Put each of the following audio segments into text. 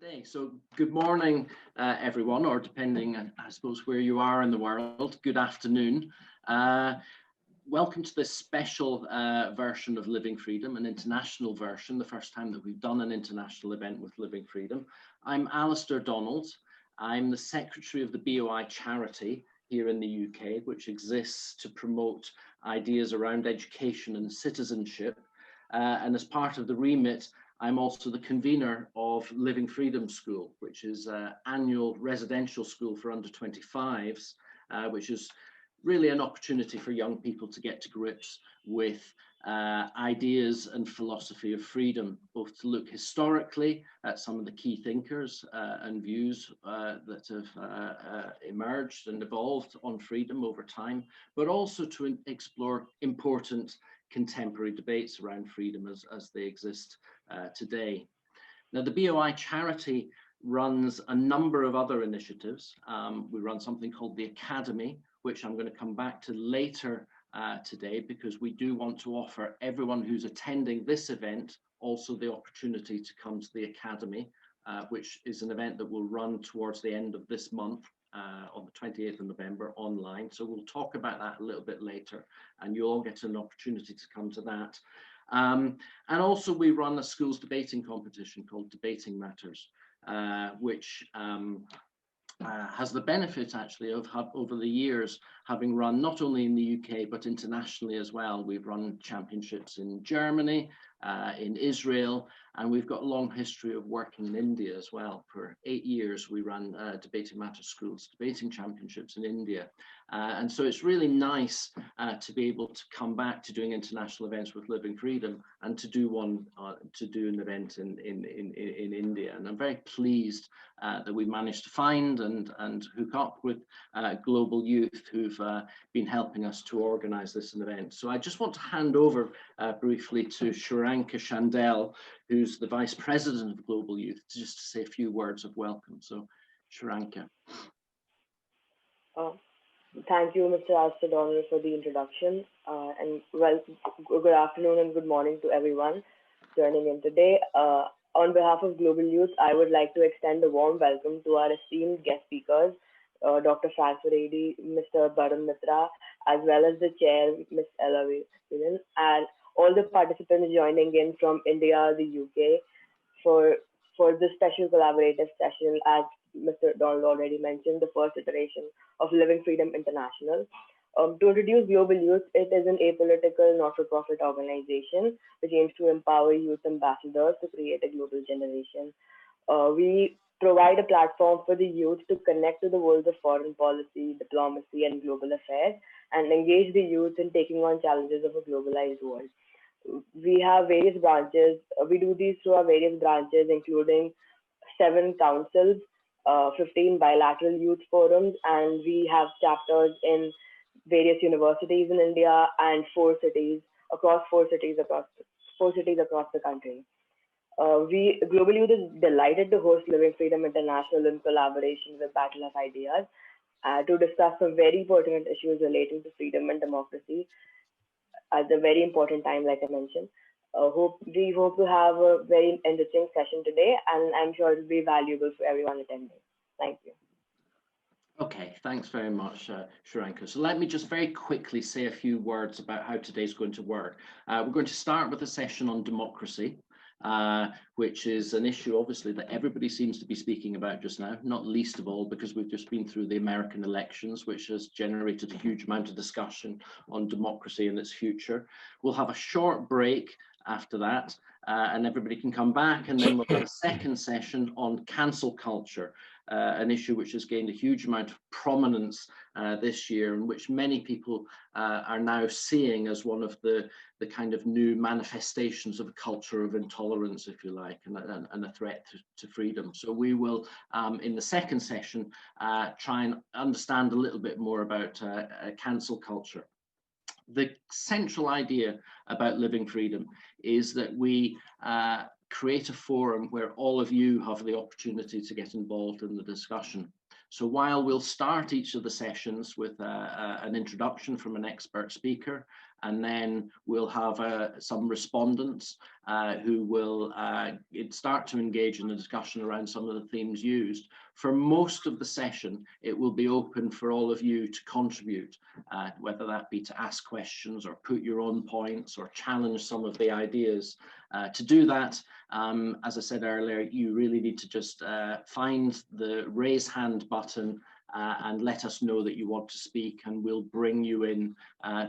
Day. So good morning, everyone, or depending, I suppose, where you are in the world, good afternoon. Welcome to this special version of Living Freedom, an international version, the first time that we've done an international event with Living Freedom. I'm Alistair Donald. I'm the Secretary of the BOI charity here in the UK, which exists to promote ideas around education and citizenship. And as part of the remit, I'm also the convener of Living Freedom School, which is an annual residential school for under 25s, which is really an opportunity for young people to get to grips with ideas and philosophy of freedom, both to look historically at some of the key thinkers and views that have emerged and evolved on freedom over time, but also to explore important contemporary debates around freedom as they exist today. Now, the BOI charity runs a number of other initiatives. We run something called the Academy, which I'm going to come back to later today, because we do want to offer everyone who's attending this event also the opportunity to come to the Academy, which is an event that will run towards the end of this month. On the 28th of November online. So we'll talk about that a little bit later, and you'll all get an opportunity to come to that. And also we run a schools debating competition called Debating Matters, which has the benefit actually of over the years having run not only in the UK but internationally as well. We've run championships in Germany, in Israel, and we've got a long history of working in India as well. For 8 years we ran Debating Matters Schools Debating Championships in India. And so it's really nice to be able to come back to doing international events with Living Freedom and to do an event in India. And I'm very pleased that we managed to find and hook up with Global Youth, who've been helping us to organize this event. So I just want to hand over briefly to Shuranka Chandel, who's the Vice President of Global Youth, just to say a few words of welcome. So Shuranka. Thank you, Mr. Alistair Donald, for the introduction. And good afternoon and good morning to everyone joining in today. On behalf of Global Youth, I would like to extend a warm welcome to our esteemed guest speakers, Dr. Frank Furedi, Mr. Barun Mitra, as well as the chair, Ms. Ella Whelan, and all the participants joining in from India, the UK, for this special collaborative session, as Mr. Donald already mentioned, the first iteration of Living Freedom International. To introduce Global Youth, it is an apolitical, not-for-profit organization which aims to empower youth ambassadors to create a global generation. We provide a platform for the youth to connect to the world of foreign policy, diplomacy, and global affairs, and engage the youth in taking on challenges of a globalized world. We have various branches. We do these through our various branches, including 7 councils, 15 bilateral youth forums, and we have chapters in various universities in India and 4 cities across the country. Global Youth is delighted to host Living Freedom International in collaboration with Battle of Ideas to discuss some very pertinent issues relating to freedom and democracy at a very important time, like I mentioned. We hope to have a very enriching session today, and I'm sure it will be valuable for everyone attending. Thank you. Okay, thanks very much, Shuranka. So let me just very quickly say a few words about how today's going to work. We're going to start with a session on democracy, which is an issue obviously that everybody seems to be speaking about just now, not least of all because we've just been through the American elections, which has generated a huge amount of discussion on democracy and its future. We'll have a short break after that, and everybody can come back, and then we'll have a second session on cancel culture, an issue which has gained a huge amount of prominence this year, and which many people are now seeing as one of the kind of new manifestations of a culture of intolerance, if you like, and a threat to freedom. So we will, in the second session, try and understand a little bit more about cancel culture. The central idea about Living Freedom is that we create a forum where all of you have the opportunity to get involved in the discussion. So while we'll start each of the sessions with an introduction from an expert speaker, and then we'll have some respondents who will start to engage in a discussion around some of the themes used. For most of the session, it will be open for all of you to contribute, whether that be to ask questions or put your own points or challenge some of the ideas. To do that, as I said earlier, you really need to just find the raise hand button and let us know that you want to speak, and we'll bring you in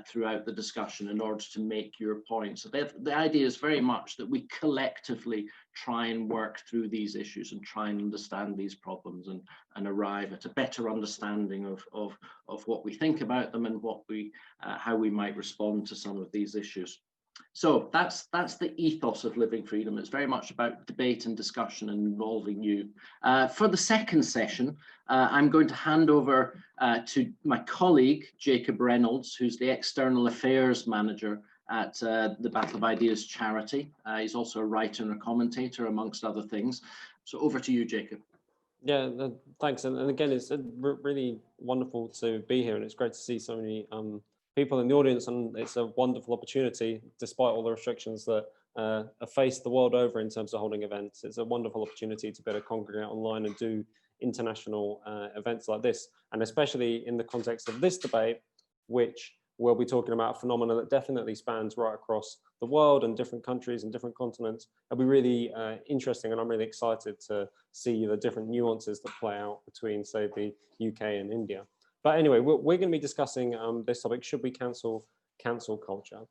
throughout the discussion in order to make your point. So the idea is very much that we collectively try and work through these issues and try and understand these problems and arrive at a better understanding of what we think about them and what how we might respond to some of these issues. So that's the ethos of Living Freedom. It's very much about debate and discussion and involving you. For the second session, I'm going to hand over to my colleague, Jacob Reynolds, who's the External Affairs Manager at the Battle of Ideas charity. He's also a writer and a commentator, amongst other things. So over to you, Jacob. Yeah, thanks. And again, it's really wonderful to be here, and it's great to see so many people in the audience, and it's a wonderful opportunity, despite all the restrictions that are faced the world over in terms of holding events. It's a wonderful opportunity to be able to congregate online and do international events like this, and especially in the context of this debate, which we'll be talking about a phenomenon that definitely spans right across the world and different countries and different continents. It'll be really interesting, and I'm really excited to see the different nuances that play out between, say, the UK and India. But anyway, we're going to be discussing this topic: should we cancel culture?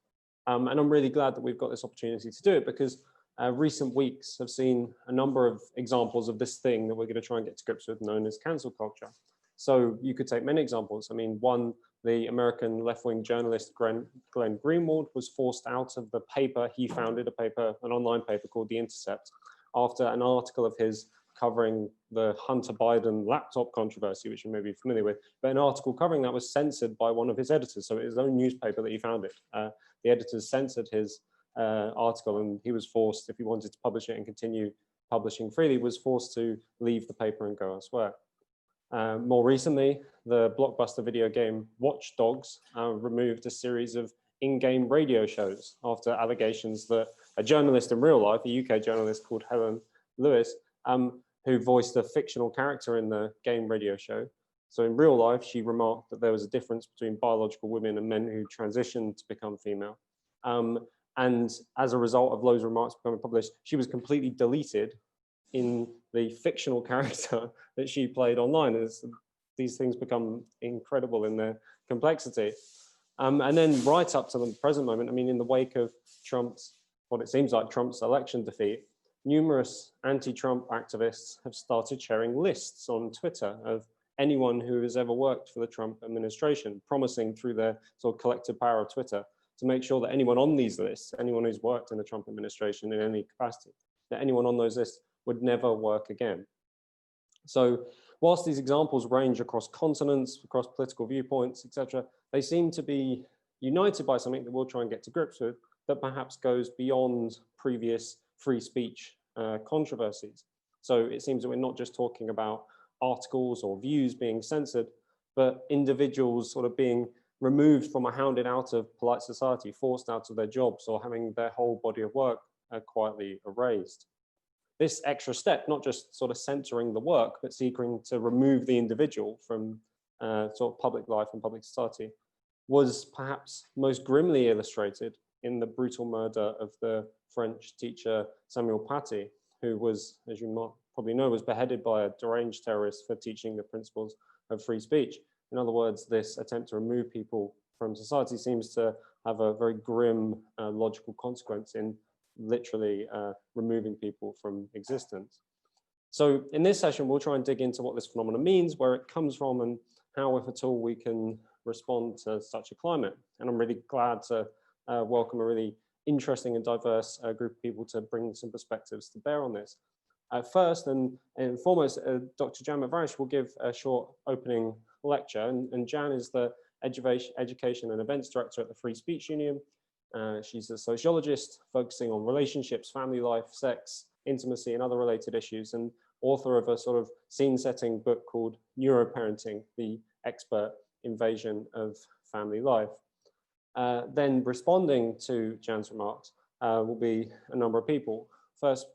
And I'm really glad that we've got this opportunity to do it, because recent weeks have seen a number of examples of this thing that we're going to try and get to grips with, known as cancel culture. So you could take many examples. I mean, one, the American left-wing journalist Glenn Greenwald was forced out of the paper he founded, an online paper called The Intercept, after an article of his covering the Hunter Biden laptop controversy, which you may be familiar with, but an article covering that was censored by one of his editors. So it was his own newspaper that he founded. The editors censored his article, and he was forced, if he wanted to publish it and continue publishing freely, was forced to leave the paper and go elsewhere. More recently, the blockbuster video game Watch Dogs removed a series of in-game radio shows after allegations that a journalist in real life, a UK journalist called Helen Lewis, who voiced a fictional character in the game radio show. So in real life, she remarked that there was a difference between biological women and men who transitioned to become female. And as a result of those remarks becoming published, she was completely deleted in the fictional character that she played online, as these things become incredible in their complexity. And then right up to the present moment, I mean, in the wake of what it seems like Trump's election defeat, numerous anti-Trump activists have started sharing lists on Twitter of anyone who has ever worked for the Trump administration, promising through their sort of collective power of Twitter to make sure that anyone on these lists, anyone who's worked in the Trump administration in any capacity, that anyone on those lists would never work again. So whilst these examples range across continents, across political viewpoints, etc., they seem to be united by something that we'll try and get to grips with, that perhaps goes beyond previous free speech controversies. So it seems that we're not just talking about articles or views being censored, but individuals sort of being removed from or hounded out of polite society, forced out of their jobs, or having their whole body of work quietly erased. This extra step, not just sort of censoring the work, but seeking to remove the individual from sort of public life and public society, was perhaps most grimly illustrated in the brutal murder of the French teacher Samuel Paty, who was, as you might probably know, was beheaded by a deranged terrorist for teaching the principles of free speech. In other words, this attempt to remove people from society seems to have a very grim logical consequence in literally removing people from existence. So in this session, we'll try and dig into what this phenomenon means, where it comes from, and how, if at all, we can respond to such a climate. And I'm really glad to welcome a really interesting and diverse group of people to bring some perspectives to bear on this. First and foremost, Dr. Jan McVarish will give a short opening lecture, and Jan is the Education and Events Director at the Free Speech Union. She's a sociologist focusing on relationships, family life, sex, intimacy, and other related issues, and author of a sort of scene-setting book called Neuroparenting, the Expert Invasion of Family Life. Then responding to Jan's remarks will be a number of people. First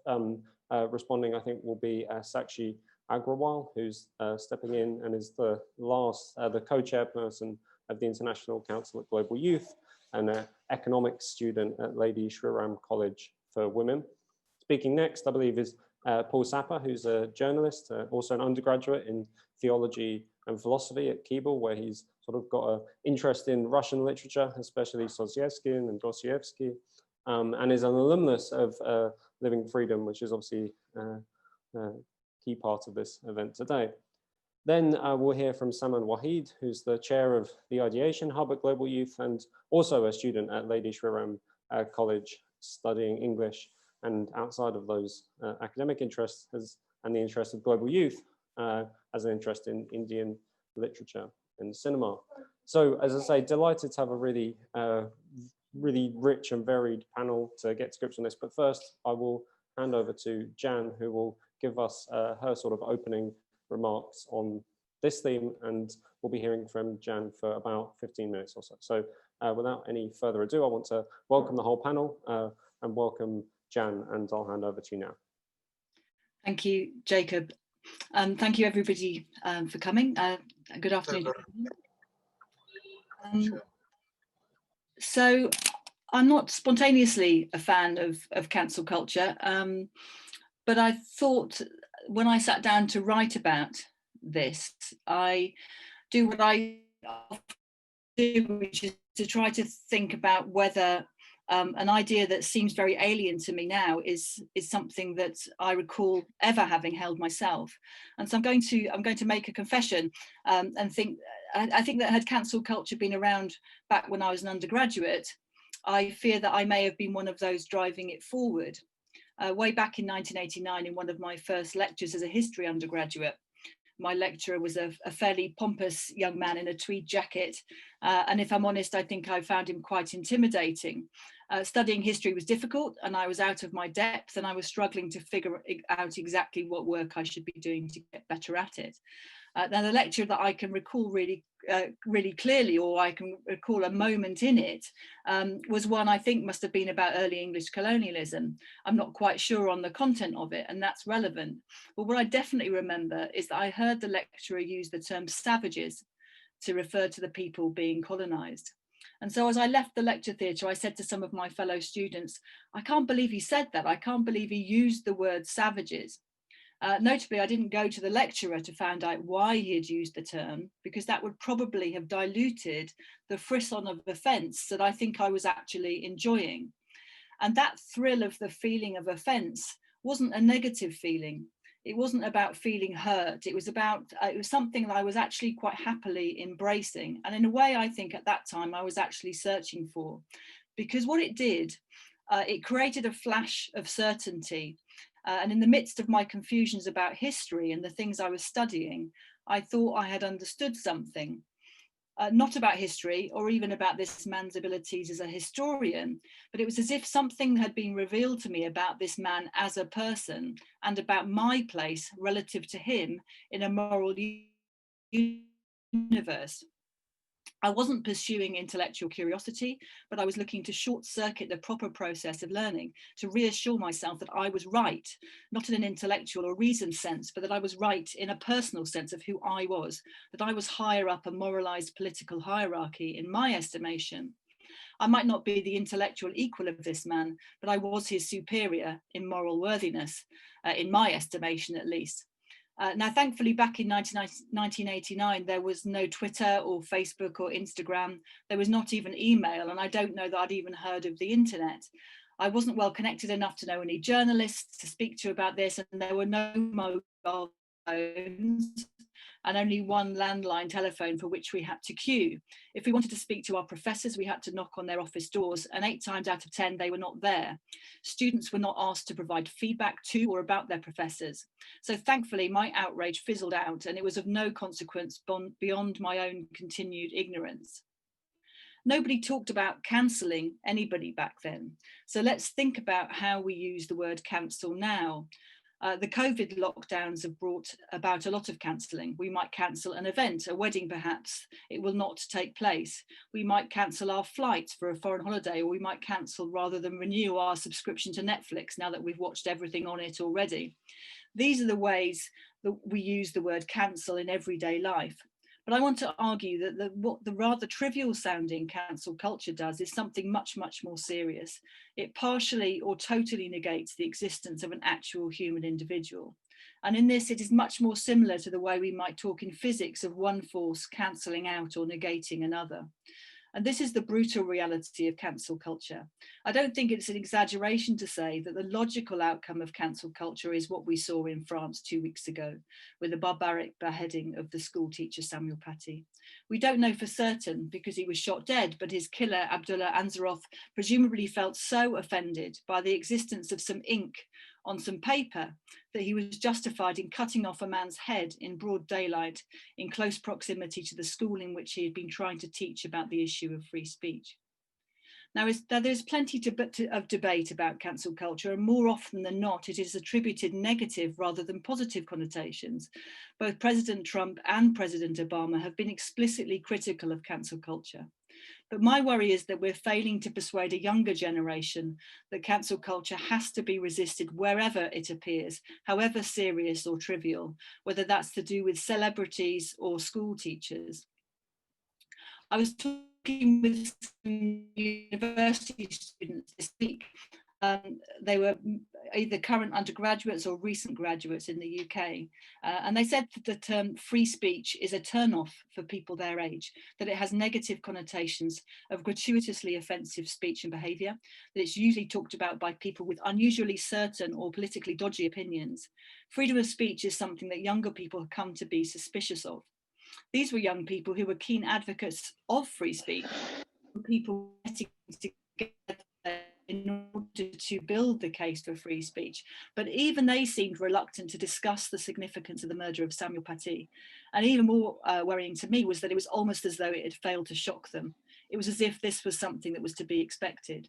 responding, I think, will be Sakshi Agrawal, who's stepping in and is the co-chairperson of the International Council at Global Youth and an economics student at Lady Shri Ram College for Women. Speaking next, I believe, is Paul Sapper, who's a journalist, also an undergraduate in theology and philosophy at Keble, where he's sort of got an interest in Russian literature, especially Dostoevsky and Dostoevsky, and is an alumnus of Living Freedom, which is obviously a key part of this event today. Then we'll hear from Saman Waheed, who's the chair of the Ideation Hub at Global Youth and also a student at Lady Shri Ram College studying English, and outside of those academic interests and the interest of Global Youth as an interest in Indian literature and cinema. So as I say, delighted to have a really, really rich and varied panel to get to grips on this. But first, I will hand over to Jan, who will give us her sort of opening remarks on this theme, and we'll be hearing from Jan for about 15 minutes or so. So without any further ado, I want to welcome the whole panel and welcome Jan, and I'll hand over to you now. Thank you, Jacob. Thank you, everybody, for coming. Good afternoon. So I'm not spontaneously a fan of cancel culture, but I thought when I sat down to write about this, I do what I do, which is to try to think about whether an idea that seems very alien to me now is something that I recall ever having held myself. And so I'm going to make a confession and think I think that had cancel culture been around back when I was an undergraduate, I fear that I may have been one of those driving it forward. Way back in 1989, in one of my first lectures as a history undergraduate, my lecturer was a fairly pompous young man in a tweed jacket. And if I'm honest, I think I found him quite intimidating. Studying history was difficult and I was out of my depth and I was struggling to figure out exactly what work I should be doing to get better at it. Now the lecture that I can recall really clearly, or I can recall a moment in it, was one I think must have been about early English colonialism. I'm not quite sure on the content of it, and that's relevant. But what I definitely remember is that I heard the lecturer use the term savages to refer to the people being colonized. And so as I left the lecture theatre, I said to some of my fellow students, I can't believe he said that. I can't believe he used the word savages. Notably, I didn't go to the lecturer to find out why he had used the term, because that would probably have diluted the frisson of offence that I think I was actually enjoying. And that thrill of the feeling of offence wasn't a negative feeling. It wasn't about feeling hurt. It was something that I was actually quite happily embracing. And in a way, I think at that time I was actually searching for, because what it did, it created a flash of certainty. And in the midst of my confusions about history and the things I was studying, I thought I had understood something, not about history or even about this man's abilities as a historian, but it was as if something had been revealed to me about this man as a person and about my place relative to him in a moral universe. I wasn't pursuing intellectual curiosity, but I was looking to short circuit the proper process of learning, to reassure myself that I was right, not in an intellectual or reasoned sense, but that I was right in a personal sense of who I was, that I was higher up a moralized political hierarchy in my estimation. I might not be the intellectual equal of this man, but I was his superior in moral worthiness, in my estimation at least. Now, thankfully, back in 1989, there was no Twitter or Facebook or Instagram. There was not even email, and I don't know that I'd even heard of the internet. I wasn't well connected enough to know any journalists to speak to about this, and there were no mobile phones and only one landline telephone for which we had to queue. If we wanted to speak to our professors, we had to knock on their office doors, and 8 times out of 10, they were not there. Students were not asked to provide feedback to or about their professors. So thankfully, my outrage fizzled out, and it was of no consequence beyond my own continued ignorance. Nobody talked about cancelling anybody back then. So let's think about how we use the word cancel now. The COVID lockdowns have brought about a lot of cancelling. We might cancel an event, a wedding perhaps, it will not take place. We might cancel our flights for a foreign holiday, or we might cancel rather than renew our subscription to Netflix now that we've watched everything on it already. These are the ways that we use the word cancel in everyday life. But I want to argue that what the rather trivial sounding cancel culture does is something much, much more serious. It partially or totally negates the existence of an actual human individual. And in this, it is much more similar to the way we might talk in physics of one force cancelling out or negating another. And this is the brutal reality of cancel culture. I don't think it's an exaggeration to say that the logical outcome of cancel culture is what we saw in France 2 weeks ago, with the barbaric beheading of the school teacher Samuel Paty. We don't know for certain because he was shot dead, but his killer, Abdullah Anzarov, presumably felt so offended by the existence of some ink on some paper that he was justified in cutting off a man's head in broad daylight in close proximity to the school in which he had been trying to teach about the issue of free speech. Now, there's plenty of debate about cancel culture, and more often than not, it is attributed negative rather than positive connotations. Both President Trump and President Obama have been explicitly critical of cancel culture. But my worry is that we're failing to persuade a younger generation that cancel culture has to be resisted wherever it appears, however serious or trivial, whether that's to do with celebrities or school teachers. I was talking with some university students this week. They were either current undergraduates or recent graduates in the UK. And they said that the term free speech is a turn-off for people their age, that it has negative connotations of gratuitously offensive speech and behaviour, that it's usually talked about by people with unusually certain or politically dodgy opinions. Freedom of speech is something that younger people have come to be suspicious of. These were young people who were keen advocates of free speech, people getting together in order to build the case for free speech. But even they seemed reluctant to discuss the significance of the murder of Samuel Paty. And even more worrying to me was that it was almost as though it had failed to shock them. It was as if this was something that was to be expected.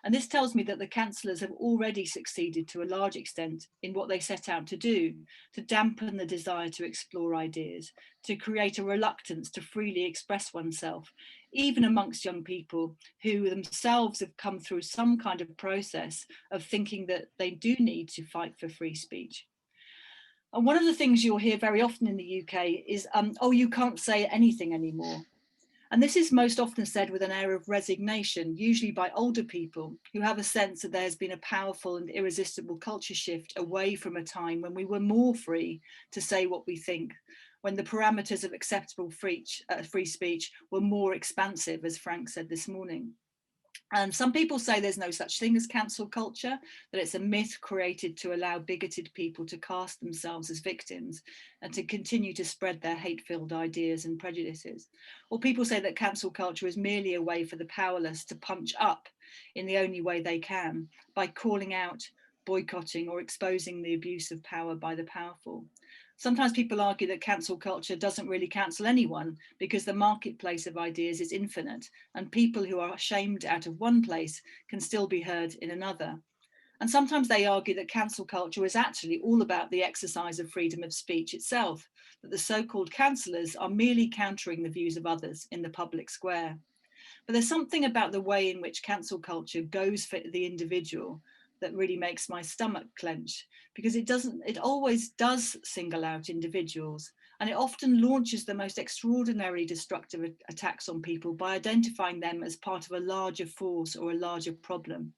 And this tells me that the councillors have already succeeded to a large extent in what they set out to do, to dampen the desire to explore ideas, to create a reluctance to freely express oneself, even amongst young people who themselves have come through some kind of process of thinking that they do need to fight for free speech. And one of the things you'll hear very often in the UK is, oh, you can't say anything anymore. And this is most often said with an air of resignation, usually by older people who have a sense that there's been a powerful and irresistible culture shift away from a time when we were more free to say what we think, when the parameters of acceptable free speech were more expansive, as Frank said this morning. And some people say there's no such thing as cancel culture, that it's a myth created to allow bigoted people to cast themselves as victims and to continue to spread their hate-filled ideas and prejudices. Or people say that cancel culture is merely a way for the powerless to punch up in the only way they can, by calling out, boycotting, or exposing the abuse of power by the powerful. Sometimes people argue that cancel culture doesn't really cancel anyone because the marketplace of ideas is infinite and people who are shamed out of one place can still be heard in another. And sometimes they argue that cancel culture is actually all about the exercise of freedom of speech itself, that the so-called cancellors are merely countering the views of others in the public square. But there's something about the way in which cancel culture goes for the individual that really makes my stomach clench, because it always does single out individuals, and it often launches the most extraordinarily destructive attacks on people by identifying them as part of a larger force or a larger problem.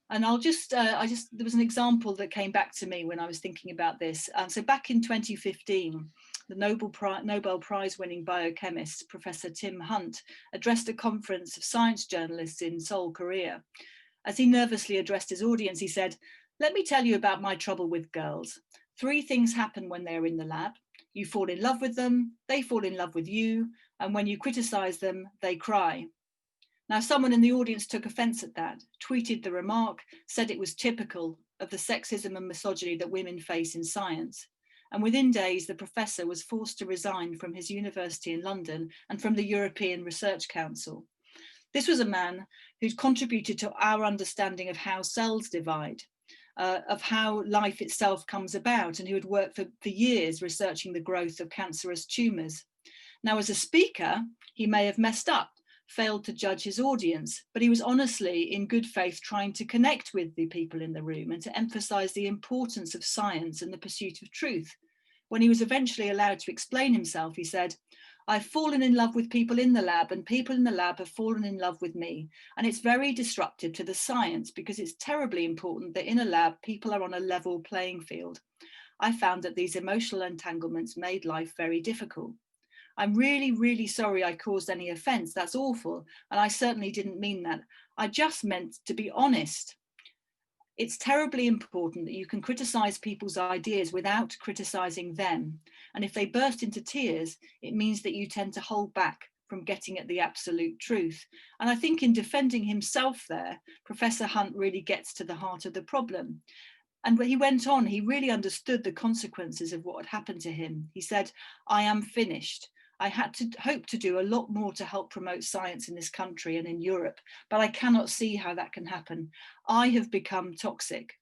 And there was an example that came back to me when I was thinking about this. So back in 2015, the Nobel Prize winning biochemist, Professor Tim Hunt, addressed a conference of science journalists in Seoul, Korea. As he nervously addressed his audience, he said, "Let me tell you about my trouble with girls. 3 things happen when they're in the lab. You fall in love with them, they fall in love with you, and when you criticize them, they cry." Now, someone in the audience took offense at that, tweeted the remark, said it was typical of the sexism and misogyny that women face in science. And within days, the professor was forced to resign from his university in London and from the European Research Council. This was a man who'd contributed to our understanding of how cells divide. of how life itself comes about, and who had worked for years researching the growth of cancerous tumours. Now, as a speaker, he may have messed up, failed to judge his audience, but he was honestly, in good faith, trying to connect with the people in the room and to emphasise the importance of science and the pursuit of truth. When he was eventually allowed to explain himself, he said, "I've fallen in love with people in the lab, and people in the lab have fallen in love with me. And it's very disruptive to the science, because it's terribly important that in a lab, people are on a level playing field. I found that these emotional entanglements made life very difficult. I'm really, really sorry I caused any offence. That's awful. And I certainly didn't mean that. I just meant to be honest. It's terribly important that you can criticise people's ideas without criticising them. And if they burst into tears, it means that you tend to hold back from getting at the absolute truth." And I think in defending himself there, Professor Hunt really gets to the heart of the problem. And when he went on, he really understood the consequences of what had happened to him. He said, "I am finished. I had to hope to do a lot more to help promote science in this country and in Europe, but I cannot see how that can happen. I have become toxic."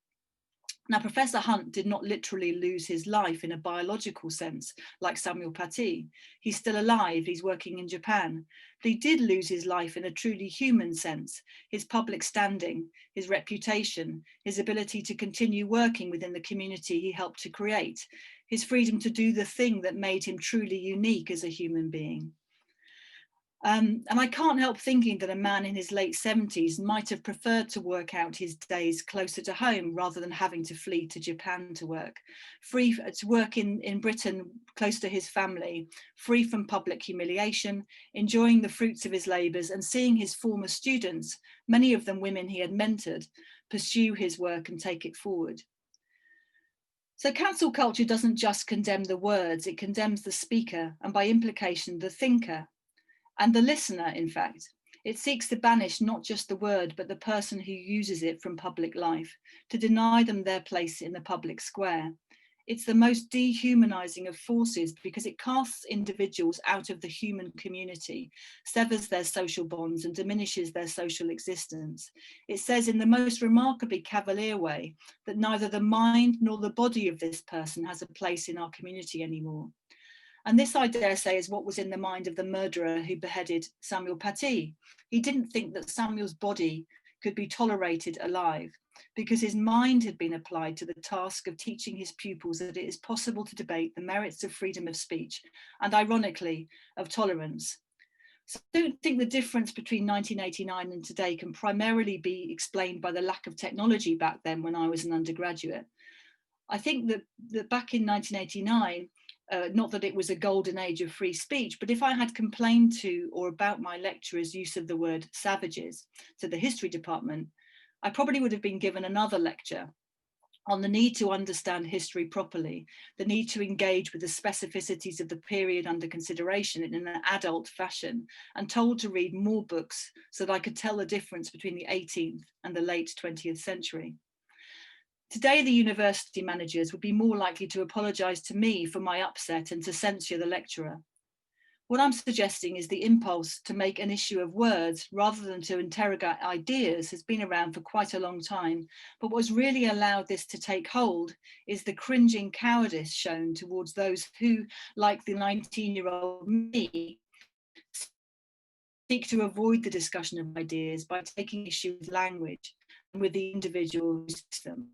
Now, Professor Hunt did not literally lose his life in a biological sense, like Samuel Paty. He's still alive, he's working in Japan. But he did lose his life in a truly human sense: his public standing, his reputation, his ability to continue working within the community he helped to create, his freedom to do the thing that made him truly unique as a human being. And I can't help thinking that a man in his late 70s might have preferred to work out his days closer to home rather than having to flee to Japan to work. Free to work in Britain, close to his family, free from public humiliation, enjoying the fruits of his labours and seeing his former students, many of them women he had mentored, pursue his work and take it forward. So cancel culture doesn't just condemn the words, it condemns the speaker and by implication the thinker. And the listener, in fact. It seeks to banish not just the word, but the person who uses it from public life, to deny them their place in the public square. It's the most dehumanizing of forces because it casts individuals out of the human community, severs their social bonds and diminishes their social existence. It says in the most remarkably cavalier way that neither the mind nor the body of this person has a place in our community anymore. And this, I dare say, is what was in the mind of the murderer who beheaded Samuel Paty. He didn't think that Samuel's body could be tolerated alive because his mind had been applied to the task of teaching his pupils that it is possible to debate the merits of freedom of speech and, ironically, of tolerance. So I don't think the difference between 1989 and today can primarily be explained by the lack of technology back then when I was an undergraduate. I think that back in 1989, not that it was a golden age of free speech, but if I had complained to or about my lecturer's use of the word savages to the history department, I probably would have been given another lecture on the need to understand history properly, the need to engage with the specificities of the period under consideration in an adult fashion, and told to read more books so that I could tell the difference between the 18th and the late 20th century. Today, the university managers would be more likely to apologise to me for my upset and to censure the lecturer. What I'm suggesting is the impulse to make an issue of words rather than to interrogate ideas has been around for quite a long time, but what's really allowed this to take hold is the cringing cowardice shown towards those who, like the 19-year-old me, seek to avoid the discussion of ideas by taking issue with language and with the individual who speaks them.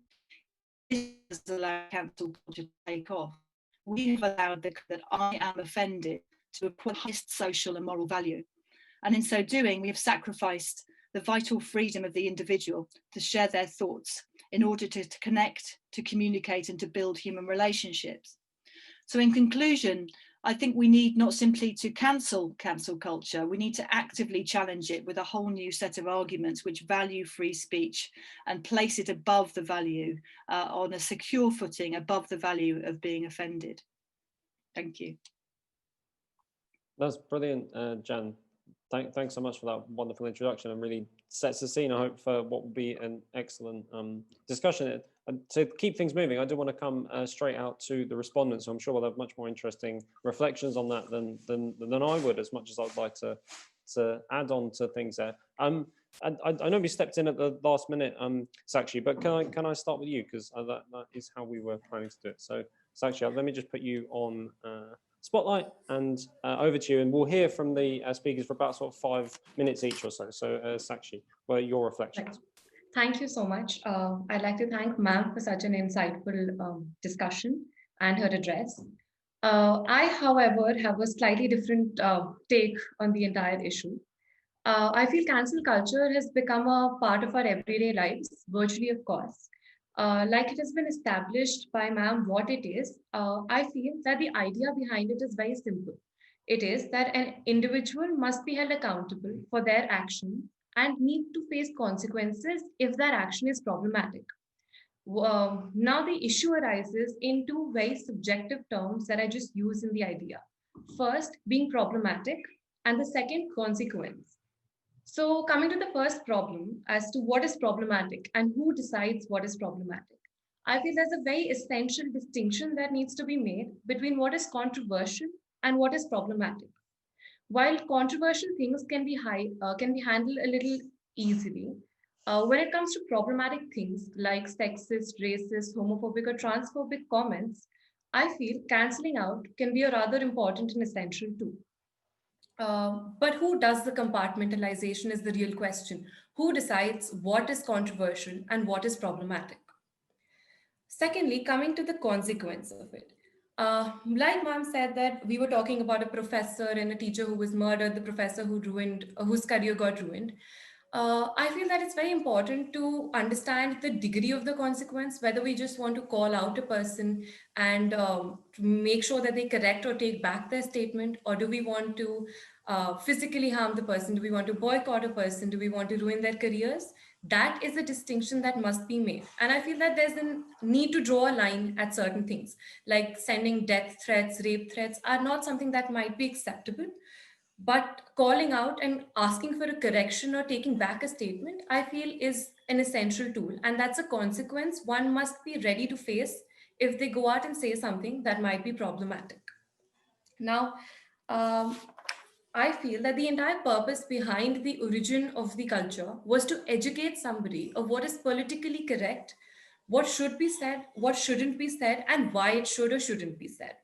This has allowed cancel culture to take off. We have allowed that I am offended to a highest social and moral value. And in so doing, we have sacrificed the vital freedom of the individual to share their thoughts in order to connect, to communicate, and to build human relationships. So in conclusion, I think we need not simply to cancel culture, we need to actively challenge it with a whole new set of arguments which value free speech and place it above the value, on a secure footing, above the value of being offended. Thank you. That's brilliant, Jan. Thanks so much for that wonderful introduction, and really sets the scene, I hope, for what will be an excellent discussion. And to keep things moving, I do want to come straight out to the respondents. So I'm sure we'll have much more interesting reflections on that than I would, as much as I'd like to add on to things there. I know we stepped in at the last minute, Sakshi, but can I start with you, because that is how we were planning to do it. So Sakshi, let me just put you on spotlight and over to you, and we'll hear from the speakers for about sort of 5 minutes each or so. So Sakshi, what are your reflections? Thank you so much. I'd like to thank ma'am for such an insightful discussion and her address. I, however, have a slightly different take on the entire issue. I feel cancel culture has become a part of our everyday lives, virtually, of course. Like it has been established by ma'am what it is, I feel that the idea behind it is very simple. It is that an individual must be held accountable for their action and need to face consequences if their action is problematic. Now the issue arises in two very subjective terms that I just use in the idea. First, being problematic, and the second, consequence. So coming to the first problem as to what is problematic and who decides what is problematic, I feel there's a very essential distinction that needs to be made between what is controversial and what is problematic. While controversial things can be handled a little easily, when it comes to problematic things like sexist, racist, homophobic, or transphobic comments, I feel canceling out can be a rather important and essential tool. But who does the compartmentalization is the real question. Who decides what is controversial and what is problematic? Secondly, coming to the consequence of it. Like ma'am said that we were talking about a professor and a teacher who was murdered, the professor whose career got ruined. I feel that it's very important to understand the degree of the consequence, whether we just want to call out a person and make sure that they correct or take back their statement, or do we want to physically harm the person? Do we want to boycott a person? Do we want to ruin their careers? That is a distinction that must be made. And I feel that there's a need to draw a line at certain things, like sending death threats, rape threats are not something that might be acceptable. But calling out and asking for a correction or taking back a statement, I feel is an essential tool. And that's a consequence one must be ready to face if they go out and say something that might be problematic. Now, um, I feel that the entire purpose behind the origin of the culture was to educate somebody of what is politically correct, what should be said, what shouldn't be said, and why it should or shouldn't be said.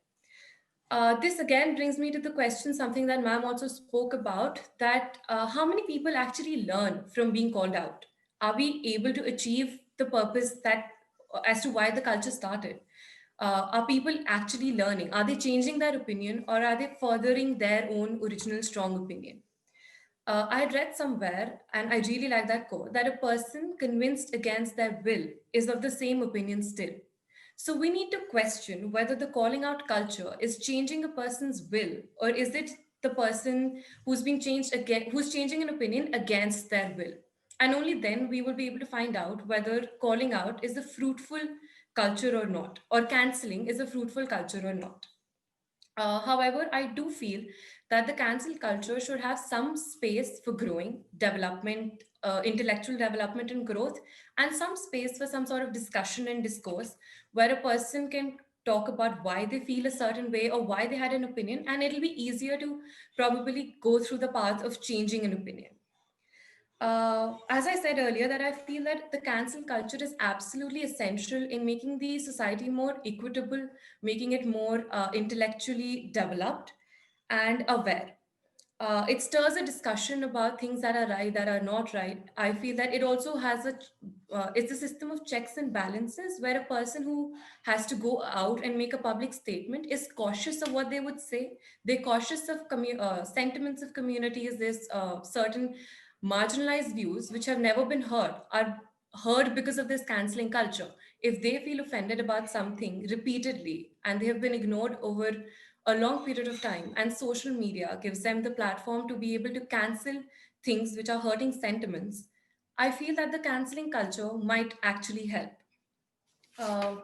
This again brings me to the question, something that ma'am also spoke about, that how many people actually learn from being called out? Are we able to achieve the purpose that as to why the culture started? Are people actually learning? Are they changing their opinion, or are they furthering their own original strong opinion? I had read somewhere, and I really like that quote, that a person convinced against their will is of the same opinion still. So we need to question whether the calling out culture is changing a person's will, or is it the person who's being changed again, who's changing an opinion against their will. And only then we will be able to find out whether calling out is a fruitful culture or not, or canceling is a fruitful culture or not. However, I do feel that the cancel culture should have some space for growing, development, intellectual development and growth, and some space for some sort of discussion and discourse where a person can talk about why they feel a certain way or why they had an opinion, and it'll be easier to probably go through the path of changing an opinion. As I said earlier, that I feel that the cancel culture is absolutely essential in making the society more equitable, making it more intellectually developed and aware. It stirs a discussion about things that are right, that are not right. I feel that it also has it's a system of checks and balances where a person who has to go out and make a public statement is cautious of what they would say. They're cautious of sentiments of communities. There's certain marginalized views which have never been heard are heard because of this canceling culture. If they feel offended about something repeatedly and they have been ignored over a long period of time, and social media gives them the platform to be able to cancel things which are hurting sentiments, I feel that the canceling culture might actually help. Uh,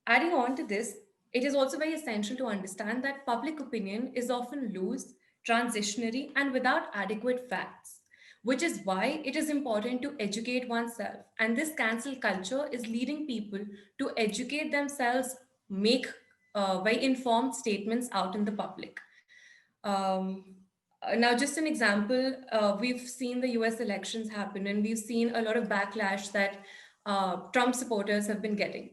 Adding on to this, it is also very essential to understand that public opinion is often loose, transitionary, and without adequate facts, which is why it is important to educate oneself. And this cancel culture is leading people to educate themselves, make very informed statements out in the public. Um, Now, just an example, we've seen the US elections happen, and we've seen a lot of backlash that Trump supporters have been getting.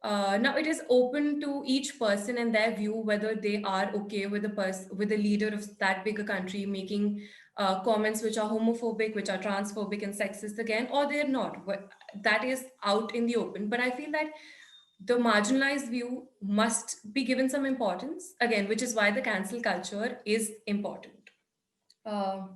Now, it is open to each person and their view whether they are okay with with the leader of that bigger country making comments which are homophobic, which are transphobic and sexist again, or they're not. That is out in the open. But I feel that the marginalized view must be given some importance again, which is why the cancel culture is important. Uh,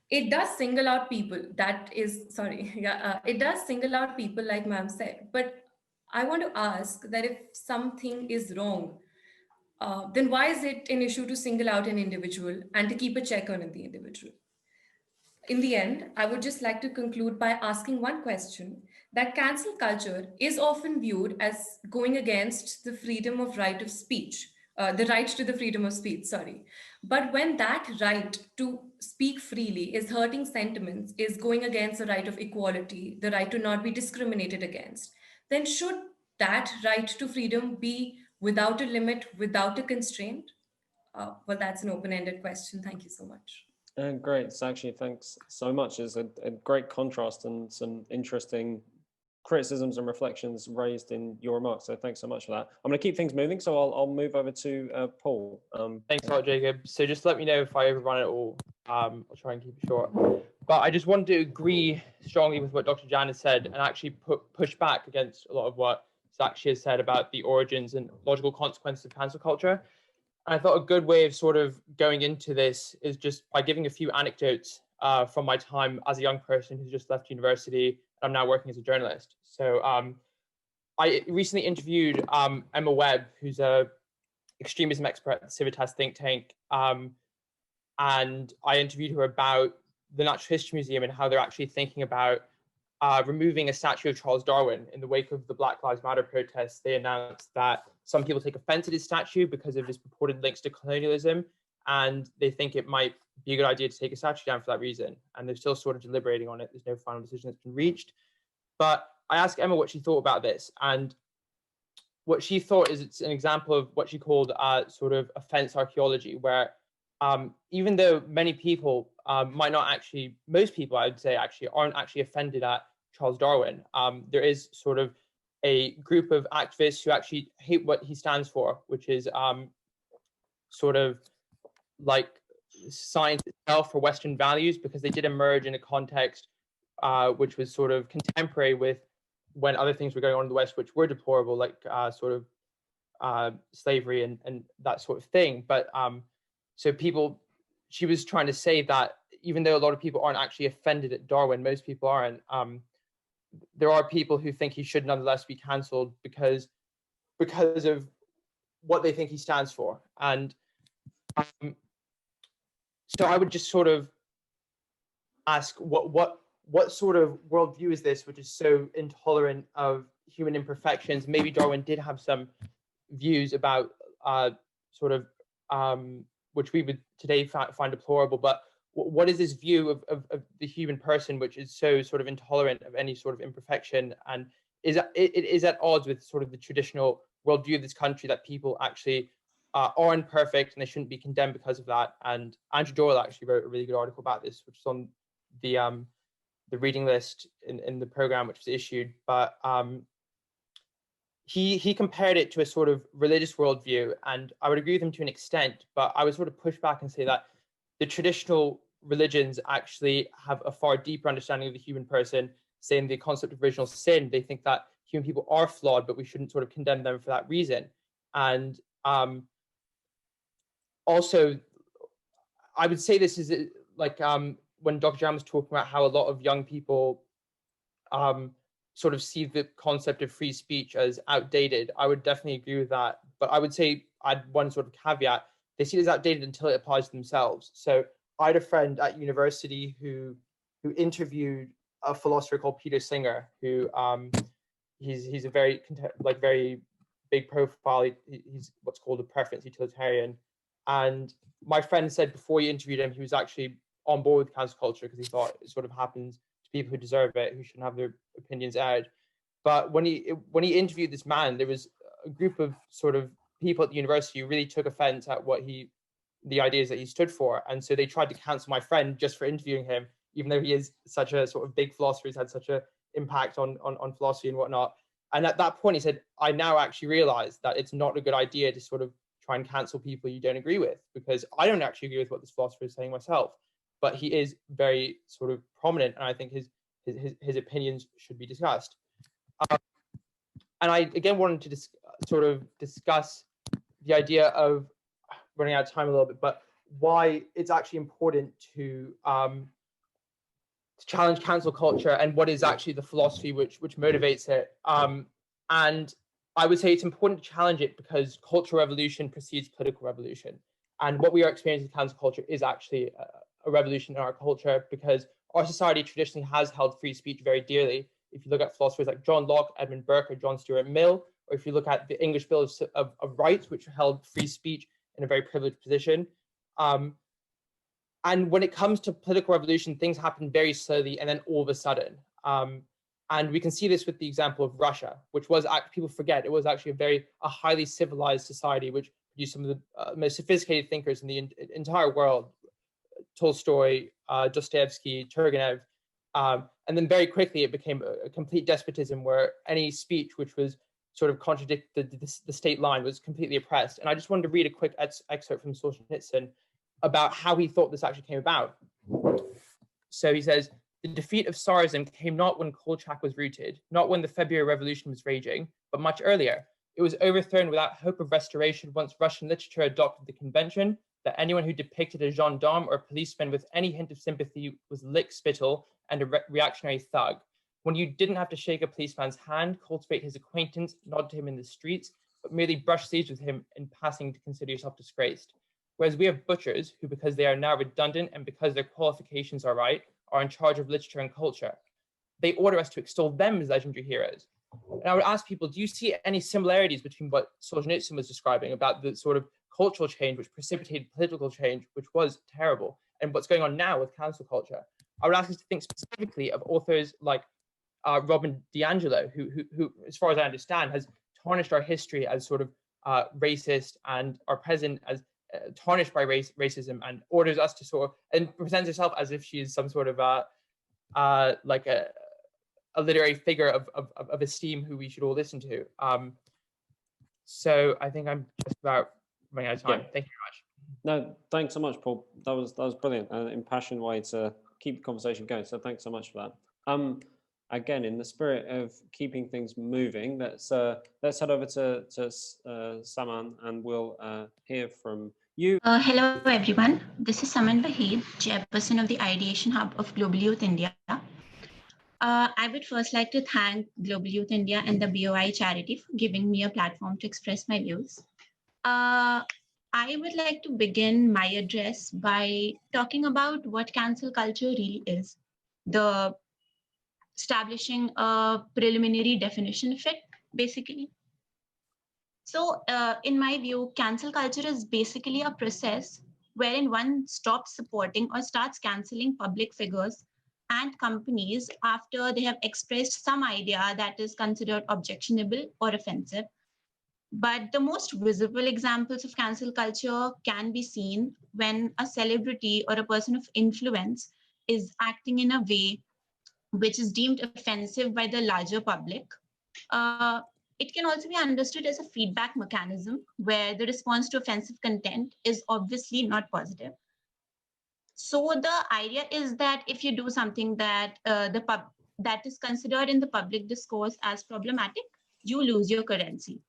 it does single out people. That is, sorry, yeah, it does single out people, like ma'am said. But I want to ask that if something is wrong, then why is it an issue to single out an individual and to keep a check on the individual? In the end, I would just like to conclude by asking one question, that cancel culture is often viewed as going against the freedom of right of speech, the right to the freedom of speech, sorry. But when that right to speak freely is hurting sentiments, is going against the right of equality, the right to not be discriminated against, then should that right to freedom be without a limit, without a constraint? Well, that's an open-ended question. Thank you so much. Great, Sakshi, thanks so much. It's a great contrast and some interesting criticisms and reflections raised in your remarks. So thanks so much for that. I'm going to keep things moving, so I'll move over to Paul. Thanks a lot, Jacob. So just let me know if I overrun it all. I'll try and keep it short. But I just wanted to agree strongly with what Dr. Jan has said and actually push back against a lot of what Sakshi has said about the origins and logical consequences of cancel culture. And I thought a good way of sort of going into this is just by giving a few anecdotes from my time as a young person who's just left university. I'm now working as a journalist. So I recently interviewed Emma Webb, who's a extremism expert at the Civitas think tank. And I interviewed her about the Natural History Museum and how they're actually thinking about removing a statue of Charles Darwin. In the wake of the Black Lives Matter protests, they announced that some people take offense at his statue because of his purported links to colonialism, and they think it might be a good idea to take a statue down for that reason. And they're still sort of deliberating on it. There's no final decision that's been reached. But I asked Emma what she thought about this, and what she thought is it's an example of what she called sort of offense archaeology, where even though many people might not actually, most people I would say actually aren't actually offended at Charles Darwin, there is sort of a group of activists who actually hate what he stands for, which is sort of like science itself for Western values, because they did emerge in a context which was sort of contemporary with when other things were going on in the West, which were deplorable, like sort of slavery and that sort of thing. But so she was trying to say that even though a lot of people aren't actually offended at Darwin, most people aren't, there are people who think he should nonetheless be cancelled because of what they think he stands for. And so I would just sort of ask what sort of worldview is this, which is so intolerant of human imperfections? Maybe Darwin did have some views about sort of which we would today find deplorable, but what is this view of the human person which is so sort of intolerant of any sort of imperfection, and is at odds with sort of the traditional worldview of this country that people actually are imperfect and they shouldn't be condemned because of that? And Andrew Doyle actually wrote a really good article about this, which is on the reading list in the program which was issued. But he compared it to a sort of religious worldview, and I would agree with him to an extent, but I would sort of push back and say that the traditional religions actually have a far deeper understanding of the human person, saying the concept of original sin. They think that human people are flawed, but we shouldn't sort of condemn them for that reason. And also, I would say this is like when Dr. Jan was talking about how a lot of young people sort of see the concept of free speech as outdated. I would definitely agree with that. But I would say I'd one sort of caveat. They see it as outdated until it applies to themselves. So I had a friend at university who interviewed a philosopher called Peter Singer, who he's a very big profile. He's what's called a preference utilitarian. And my friend said before he interviewed him, he was actually on board with cancel culture because he thought it sort of happens to people who deserve it, who shouldn't have their opinions aired. But when he interviewed this man, there was a group of sort of people at the university who really took offense at what he the ideas that he stood for. And so they tried to cancel my friend just for interviewing him, even though he is such a sort of big philosopher, he's had such an impact on philosophy and whatnot. And at that point, he said, I now actually realize that it's not a good idea to sort of try and cancel people you don't agree with, because I don't actually agree with what this philosopher is saying myself, but he is very sort of prominent, and I think his opinions should be discussed. And I again wanted to sort of discuss the idea of running out of time a little bit, but why it's actually important to challenge cancel culture and what is actually the philosophy which motivates it. And I would say it's important to challenge it because cultural revolution precedes political revolution. And what we are experiencing in cancel culture is actually a revolution in our culture, because our society traditionally has held free speech very dearly. If you look at philosophers like John Locke, Edmund Burke, or John Stuart Mill, or if you look at the English Bill of Rights, which held free speech in a very privileged position. And when it comes to political revolution, things happen very slowly and then all of a sudden. And we can see this with the example of Russia, which was, people forget, it was actually a highly civilized society, which produced some of the most sophisticated thinkers in the entire world. Tolstoy, Dostoevsky, Turgenev. And then very quickly it became a complete despotism where any speech which was sort of contradicted the state line was completely oppressed. And I just wanted to read a quick excerpt from Solzhenitsyn about how he thought this actually came about. So he says, the defeat of Tsarism came not when Kolchak was routed, not when the February Revolution was raging, but much earlier. It was overthrown without hope of restoration once Russian literature adopted the convention that anyone who depicted a gendarme or policeman with any hint of sympathy was lick spittle and a reactionary thug. When you didn't have to shake a policeman's hand, cultivate his acquaintance, nod to him in the streets, but merely brush sleeves with him in passing to consider yourself disgraced. Whereas we have butchers who, because they are now redundant and because their qualifications are right, are in charge of literature and culture. They order us to extol them as legendary heroes. And I would ask people, do you see any similarities between what Solzhenitsyn was describing about the sort of cultural change which precipitated political change, which was terrible, and what's going on now with cancel culture? I would ask us to think specifically of authors like Robin DiAngelo, who, as far as I understand, has tarnished our history as sort of racist and our present as tarnished by racism, and orders us to sort of, and presents herself as if she is some sort of like a literary figure of esteem who we should all listen to. So I think I'm just about running out of time. Yeah. Thank you very No, thanks so much, Paul. That was brilliant, an impassioned way to keep the conversation going. So thanks so much for that. Again, in the spirit of keeping things moving, let's head over to Saman, and we'll hear from you. Hello, everyone. This is Saman Vahid, chairperson of the Ideation Hub of Global Youth India. I would first like to thank Global Youth India and the BOI charity for giving me a platform to express my views. I would like to begin my address by talking about what cancel culture really is, establishing a preliminary definition of it, basically. So in my view, cancel culture is basically a process wherein one stops supporting or starts canceling public figures and companies after they have expressed some idea that is considered objectionable or offensive. But the most visible examples of cancel culture can be seen when a celebrity or a person of influence is acting in a way which is deemed offensive by the larger public. It can also be understood as a feedback mechanism where the response to offensive content is obviously not positive. So the idea is that if you do something that that is considered in the public discourse as problematic, you lose your currency.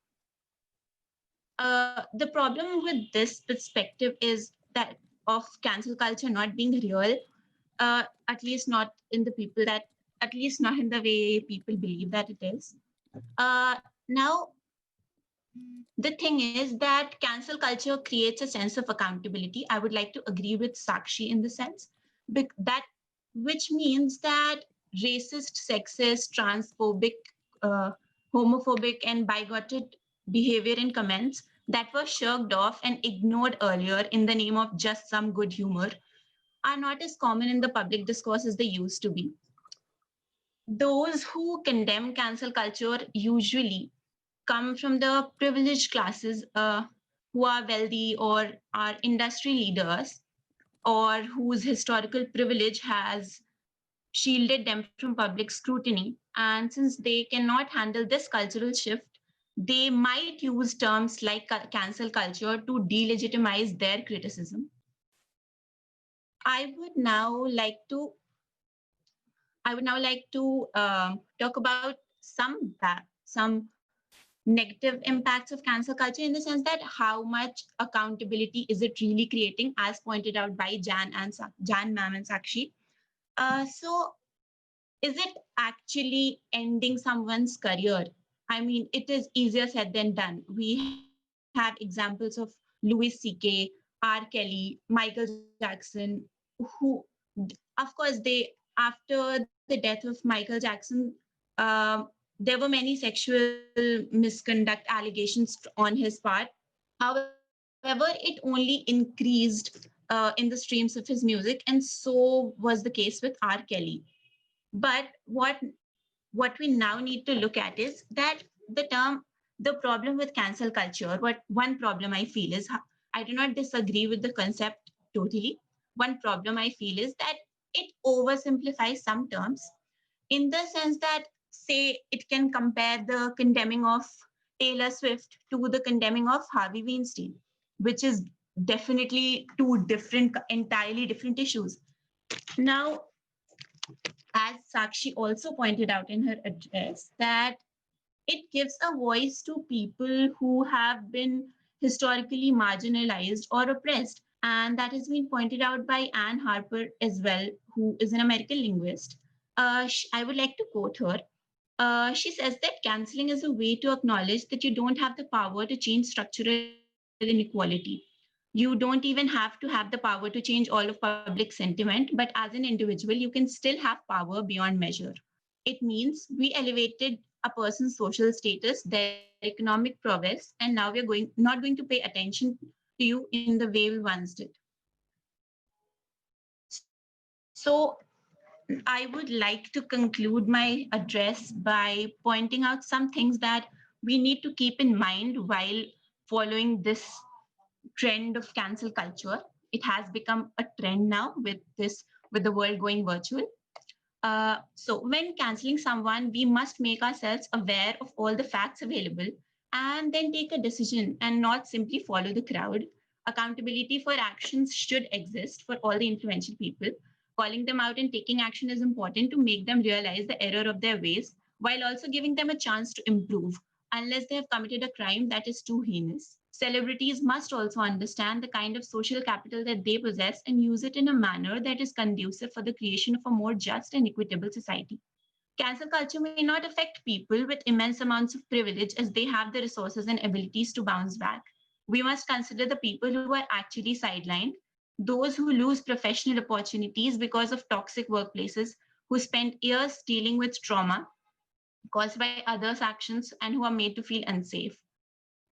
The problem with this perspective is that of cancel culture not being real, at least not in the way people believe that it is. Now, the thing is that cancel culture creates a sense of accountability. I would like to agree with Sakshi in the sense that, which means that racist, sexist, transphobic, homophobic, and bigoted behavior in comments that were shirked off and ignored earlier in the name of just some good humor are not as common in the public discourse as they used to be. Those who condemn cancel culture usually come from the privileged classes who are wealthy or are industry leaders, or whose historical privilege has shielded them from public scrutiny. And since they cannot handle this cultural shift, they might use terms like cancel culture to delegitimize their criticism. I would now like to talk about some negative impacts of cancel culture, in the sense that how much accountability is it really creating, as pointed out by Jan, ma'am, and Sakshi. So is it actually ending someone's career? I mean, it is easier said than done. We have examples of Louis C.K., R. Kelly, Michael Jackson, who, of course, after the death of Michael Jackson, there were many sexual misconduct allegations on his part. However, it only increased in the streams of his music, and so was the case with R. Kelly. But what we now need to look at is that the problem with cancel culture, one problem I feel is, I do not disagree with the concept totally. One problem I feel is that it oversimplifies some terms, in the sense that, say, it can compare the condemning of Taylor Swift to the condemning of Harvey Weinstein, which is definitely two entirely different issues. Now, as Sakshi also pointed out in her address, that it gives a voice to people who have been historically marginalized or oppressed. And that has been pointed out by Anne Harper as well, who is an American linguist. I would like to quote her. She says that canceling is a way to acknowledge that you don't have the power to change structural inequality. You don't even have to have the power to change all of public sentiment, but as an individual, you can still have power beyond measure. It means we elevated a person's social status, their economic prowess, and now we're not going to pay attention to you in the way we once did. So I would like to conclude my address by pointing out some things that we need to keep in mind while following this trend of cancel culture. It has become a trend now with the world going virtual. So when canceling someone, we must make ourselves aware of all the facts available and then take a decision and not simply follow the crowd. Accountability for actions should exist for all the influential people. Calling them out and taking action is important to make them realize the error of their ways, while also giving them a chance to improve, unless they have committed a crime that is too heinous. Celebrities must also understand the kind of social capital that they possess and use it in a manner that is conducive for the creation of a more just and equitable society. Cancel culture may not affect people with immense amounts of privilege, as they have the resources and abilities to bounce back. We must consider the people who are actually sidelined, those who lose professional opportunities because of toxic workplaces, who spend years dealing with trauma caused by others' actions and who are made to feel unsafe.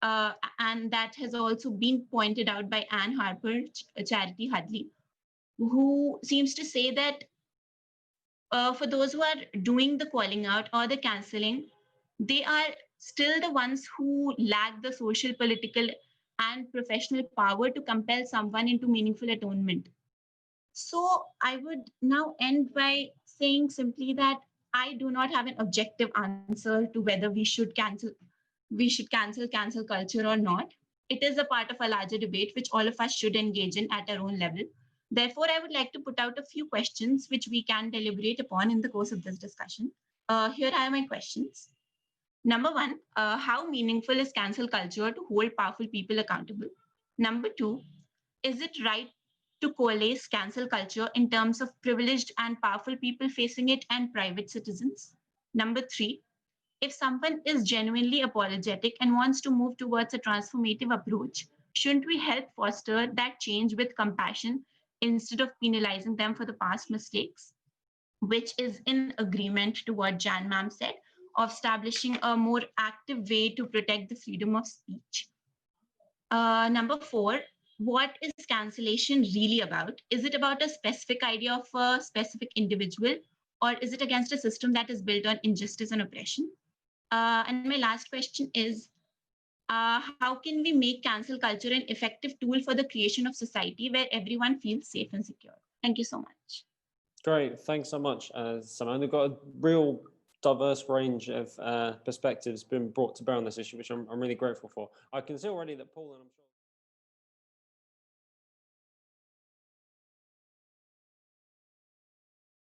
And that has also been pointed out by Anne Harper, Charity Hudley, who seems to say that for those who are doing the calling out or the canceling, they are still the ones who lack the social, political, and professional power to compel someone into meaningful atonement. So I would now end by saying simply that I do not have an objective answer to whether we should cancel cancel culture or not. It is a part of a larger debate which all of us should engage in at our own level. Therefore, I would like to put out a few questions which we can deliberate upon in the course of this discussion. Here are my questions. Number one, how meaningful is cancel culture to hold powerful people accountable? Number two, is it right to coalesce cancel culture in terms of privileged and powerful people facing it and private citizens? Number three, if someone is genuinely apologetic and wants to move towards a transformative approach, shouldn't we help foster that change with compassion instead of penalizing them for the past mistakes? Which is in agreement to what Jan ma'am said of establishing a more active way to protect the freedom of speech. Number four, what is cancellation really about? Is it about a specific idea of a specific individual, or is it against a system that is built on injustice and oppression? And my last question is, how can we make cancel culture an effective tool for the creation of society where everyone feels safe and secure? Thank you so much. Great, thanks so much, Simone. We've got a real diverse range of perspectives been brought to bear on this issue, which I'm really grateful for. I can see already that Paul and I'm sure